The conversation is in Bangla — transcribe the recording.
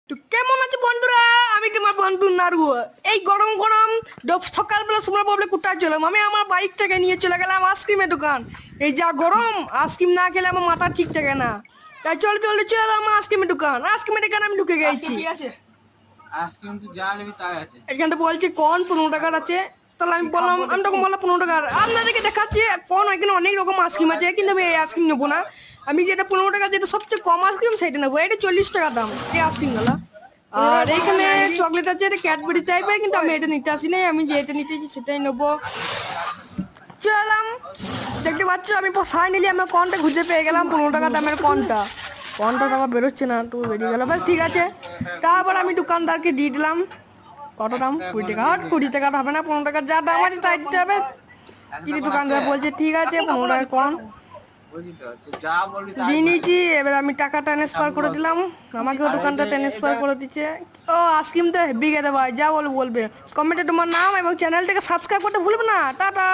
তো কেমন আছে বন্ধুরা? আমি তোমার বন্ধু নারু। এই গরম গরম সকালবেলা সময় বলে কোথায় চলাম, আমি আমার বাইক থেকে নিয়ে চলে গেলাম আইসক্রিমের দোকান। এই যা গরম, আইসক্রিম না খেলে আমার মাথা ঠিক থাকে না। তাই চলে চলে এলাম আইসক্রিমের দোকান। আইসক্রিমের দোকান আমি ঢুকে গেছি। আইসক্রিম তুই যা নিবি তাই আছে। এখানটা বলছে কোন 15 টাকার আছে। তাহলে আমি বললাম, আমি তখন বললাম 15 টাকার। আপনাদেরকে দেখাচ্ছি কোন, এখানে অনেক রকম আইসক্রিম আছে, কিন্তু আমি এই আইসক্রিম নেবো না। আমি যেটা 15 টাকা, যেটা সবচেয়ে কম আইসক্রিম সেটা নেবো। এটা 40 টাকা দাম এই আইসক্রিমগুলো। আর এইখানে চকলেট আছে, এটা ক্যাডবেরি টাইপের, কিন্তু আমি এটা নিতে আসি নাই। আমি যেটা নিতে চাইছি সেটাই নেবো। চলাম, দেখতে পাচ্ছ আমি ফাইনালি আমার কনটা খুঁজে পেয়ে গেলাম। 15 টাকা দামের কনটা টাকা বেরোচ্ছে না, তো বেরিয়ে গেল। বেশ ঠিক আছে। তারপর আমি দোকানদারকে দিয়ে দিলাম। কত দাম? 20 টাকা। আর 20 টাকা হবে না, 15 টাকা যা দাম আছে তাই দিতে হবে। কিন্তু দোকানদার বলছে ঠিক আছে 15 টাকা কম দিয়ে নিয়েছি। এবার আমি টাকা ট্রান্সফার করে দিলাম, আমাকেও দোকানটা ট্রান্সফার করে দিচ্ছে। ও আইসক্রিম তো হেভি খেতে ভাই, যা বলবে। কমেন্টে তোমার নাম এবং চ্যানেলটাকে সাবস্ক্রাইব করতে ভুলবে না। টাটা।